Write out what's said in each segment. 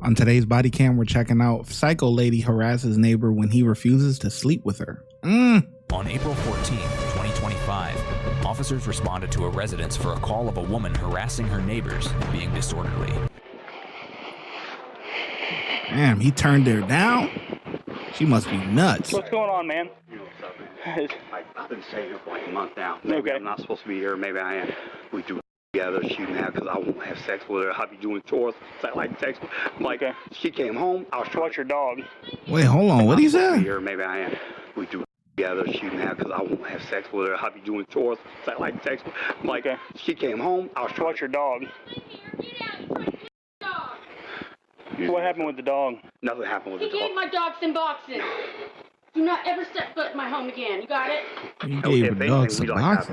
On today's body cam, we're checking out psycho lady harasses neighbor when he refuses to sleep with her. On April 14, 2025, officers responded to a residence for a call of a woman harassing her neighbors and being disorderly. Damn, he turned her down? She must be nuts. What's going on, man? I've been staying here for like a month now. Maybe I'm not supposed to be here. Maybe I am. We do together. She mad because I won't have sex with her. I'll be doing chores. So I like sex. Like, she came home. I was What's your dog? Wait, hold on. What he said? Here, maybe I am. We do together. She mad because I won't have sex with her. I'll be doing chores. So I like sex. Like, she came home. I was trying. What's your dog? What happened with the dog? Nothing happened with the dog. He gave my dog some boxes. Do not ever step foot in my home again. You got it? He gave her dog some boxes.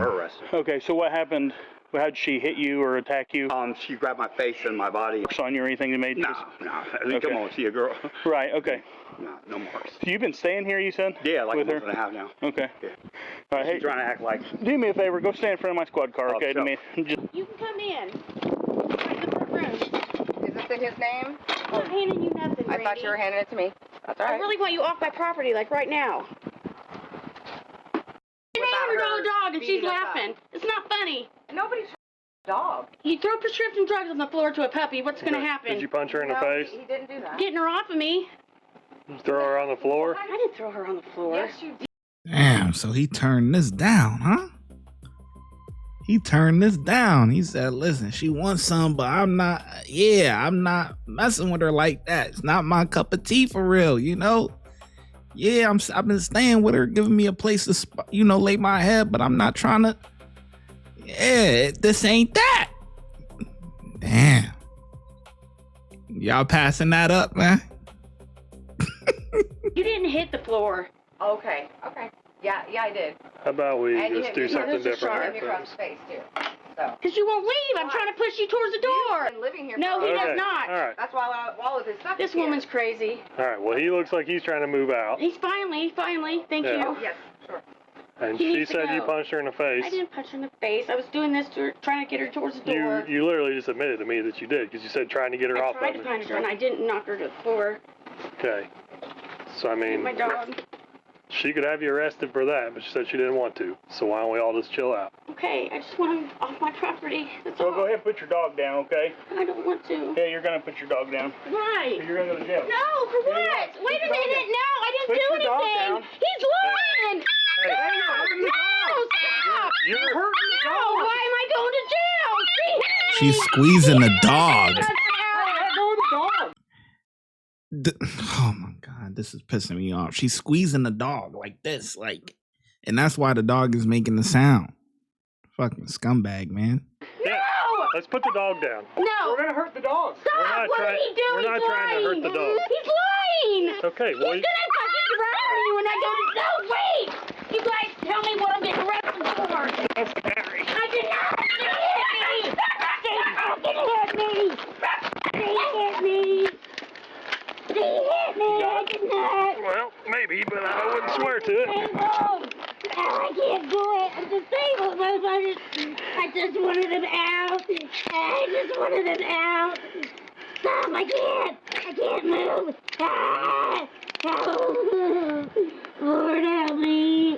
Okay, so what happened? How'd she hit you or attack you? She grabbed my face and my body. Marks on you or anything that made you? No. I mean, come on, she a girl. Right, okay. No marks. You've been staying here, you said? Yeah, like with a month and a half now. Okay. Yeah. All right, She's trying to act like... Do me a favor, go stand in front of my squad car, okay? Sure. You can come in. Right in the front room. Is this in his name? I'm not handing you nothing, I thought you were handing it to me. That's all right. I really want you off my property, like right now. You're $800 dog and she's laughing. It's not funny. Nobody's dog. You throw prescription drugs on the floor to a puppy, what's going to happen? Did you punch her in the face? He didn't do that. Getting her off of me. You throw her on the floor? I didn't throw her on the floor. Yes, you did. Damn, so he turned this down, huh? He turned this down. He said, listen, she wants some, but I'm not messing with her like that. It's not my cup of tea for real, you know? Yeah, I've been staying with her, giving me a place to, lay my head, but I'm not trying to, this ain't that. Damn. Y'all passing that up, man? You didn't hit the floor. Okay. Yeah, I did. How about we And just do something different? And you across the face, too. So. Because you won't leave. I'm trying to push you towards the door. You've been living here No, for he a does Okay, not. all right. That's why all of his stuff This is here. woman's crazy. All right, well, he looks like he's trying to move out. He's finally, thank Yeah. you. Oh, yes, sure. And He she needs to said you go. punched her in the face. I didn't punch her in the face. I was doing this to her, trying to get her towards the door. You literally just admitted to me that you did, because you said trying to get her I off tried of to me. punch her and I didn't knock her to the floor. Okay. So, I mean, My dog. she could have you arrested for that, but she said she didn't want to. So why don't we all just chill out? Okay, I just want him off my property. That's So all. go ahead and put your dog down, okay? I don't want to. Yeah, you're going to put your dog down. Why? You're going to go to jail. No, for what? Yeah, Wait a put your dog minute. down. No, I didn't Put do your dog anything. down. He's lying. Hey, No, you're hurting the dog. stop. You're hurting the No, dog. why am I going to jail? She hit me. She's squeezing the dog. Let go of the dog. Oh my God, this is pissing me off. She's squeezing the dog like this, and that's why the dog is making the sound. Fucking scumbag, man. Yeah. No. Let's put the dog down. No. We're going to hurt the dog. Stop. What did he do? We're not He's trying to hurt lying. the dog. He's lying. Okay, well, He's gonna fucking arrest me when I go to. No, wait! You guys tell me what I'm getting arrested for. that's scary. I did not. They hit me. They hit me. I did not. Well, maybe, but I wouldn't swear to it. I can't do it. I'm disabled. I just wanted him out. I just wanted him out. Stop! I can't move. Ah! Oh. Lord help me.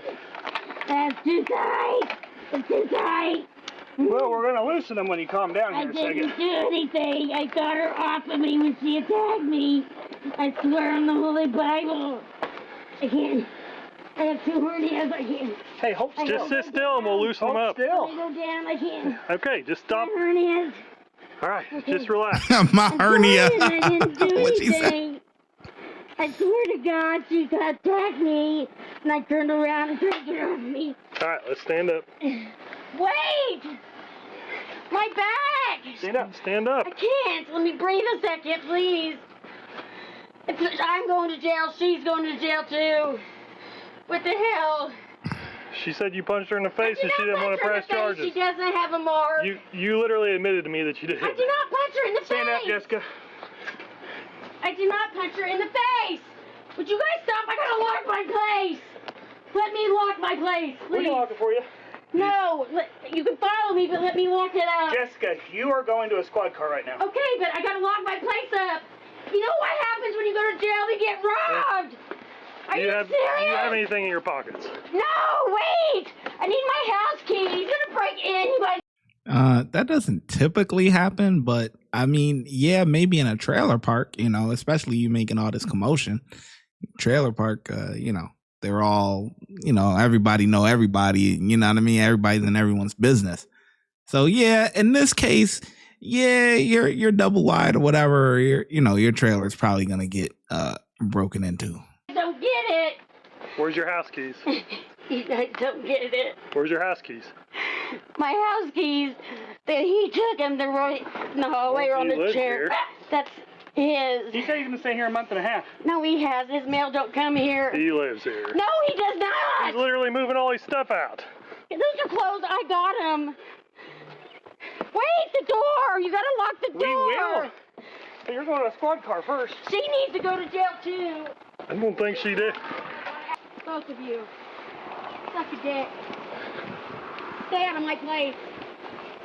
That's too tight. It's too tight. Well, we're going to loosen him when you calm down I here a second. didn't do anything. I got her off of me when she attacked me. I swear on the Holy Bible. I can't. I have 2 hernias. I can't. Hey, just sit still and we'll loosen them up. I go down. I can't. Okay, just stop. My hernias. All right, just relax. My hernia. I didn't do What'd she say? anything. I swear to God, she attacked me, and I turned around and tried to get her off me. All right, let's stand up. Wait! My back! Stand up. Stand up. I can't. Let me breathe a second, please. I'm going to jail. She's going to jail, too. What the hell? She said you punched her in the face and she didn't want to press charges. She doesn't have a mark. You literally admitted to me that you did. I did not punch her in the Stand up, face. Jessica. I did not punch her in the face. Would you guys stop? I gotta lock my place. Let me lock my place, please. We can lock it for you. No, you can follow me, but let me lock it up. Jessica, you are going to a squad car right now. Okay, but I gotta lock my place up. You jail to get robbed. Are you serious? Do you have anything in your pockets? No, wait. I need my house key. He's gonna break in. You guys. That doesn't typically happen, but I mean, yeah, maybe in a trailer park, you know, especially you making all this commotion. Trailer park, you know, they're all, you know, everybody know everybody, you know what I mean? Everybody's in everyone's business. So yeah, in this case, yeah, you're double wide or whatever, or your trailer is probably gonna get broken into. Don't get it. Where's your house keys? I don't get it. Where's your house keys? My house keys that he took them the right way on the chair. Here. That's his. He said he's gonna stay here a month and a half. No, he has. His mail don't come here. He lives here. No, he does He's not. literally moving all his stuff out. Those are clothes. I got them. Wait, the door. You gotta lock the door. We will. But you're going to a squad car first. She needs to go to jail too. I don't think she did. Both of you. Suck a dick. Stay out of my place.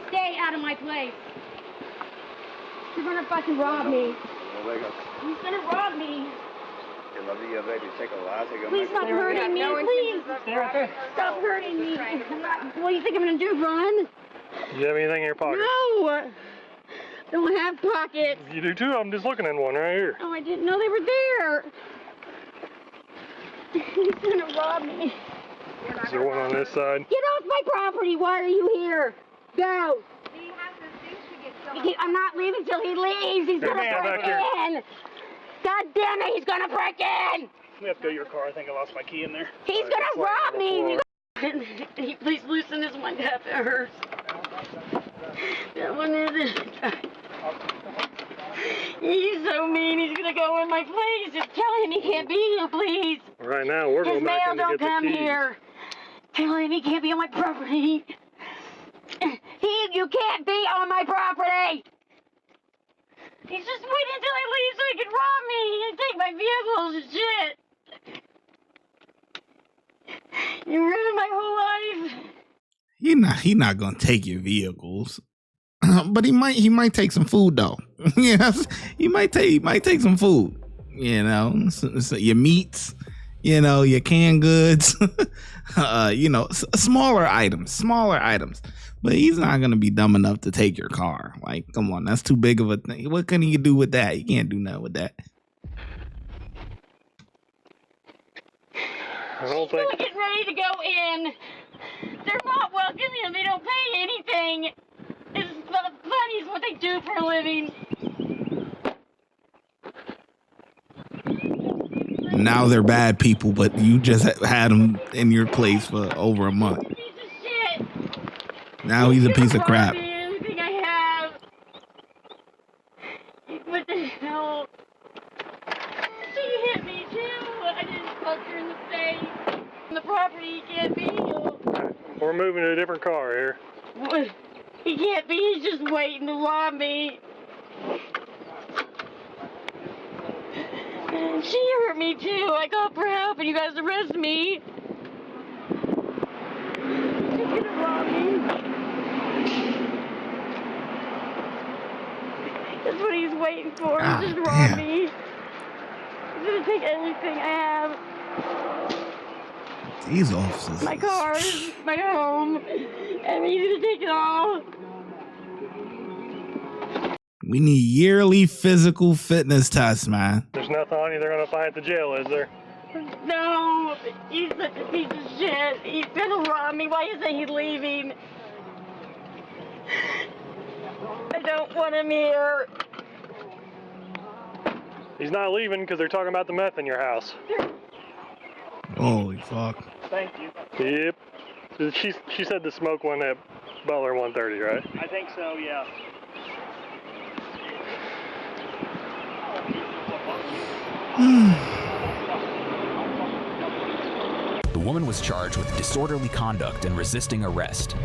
Stay out of my place. You're gonna fucking rob me. He's gonna rob me. Please stop hurting me. Please. Stay right there. Stop hurting me. What do you think I'm gonna do, run? Do you have anything in your pocket? No. Don't have pockets. You do too. I'm just looking in one right here. Oh, I didn't know they were there. He's gonna rob me. Is there one on this side? Get off my property. Why are you here? Go. I'm not leaving till he leaves. He's gonna break in. God damn it, he's gonna break in. We have to go to your car. I think I lost my key in there. He's gonna rob me. Please loosen this one cuff. It hurts. That one is. He's so mean. He's gonna go in my place. Just tell him he can't be here, please. Right now, we're His going back mail in to don't get the come keys. here. Tell him he can't be on my property. You can't be on my property. He's just waiting until I leave so he can rob me and take my vehicles and shit. You ruined my whole life. He not gonna take your vehicles. But he might take some food though. Yes, he might take some food. You know, so your meats, you know, your canned goods, you know, smaller items. But he's not gonna be dumb enough to take your car. Like, come on, that's too big of a thing. What can he do with that? He can't do nothing with that. I don't think. People are getting ready to go in. They're not welcoming. They don't pay anything. It's funny is what they do for a living. Now they're bad people, but you just had them in your place for over a month. Piece of shit. Now he's a piece of crap. Everything I have. What the hell? She hit me too. I didn't fuck her in the face. On the property, he can't be here. We're moving to a different car here. What? He can't be. He's just waiting to rob me. She hurt me too. I called for help and you guys arrested me. He's gonna rob me. That's what he's waiting for. Just rob me. He's gonna take everything I have. These officers. My cars, my home, and he's gonna take it all. We need yearly physical fitness tests, man. There's nothing on you they're going to find at the jail, is there? No, he's such a piece of shit. He's gonna rob me. Why isn't he leaving? I don't want him here. He's not leaving because they're talking about the meth in your house. Holy fuck. Thank you. Yep. She said the smoke went at Butler 130, right? I think so, yeah. The woman was charged with disorderly conduct and resisting arrest.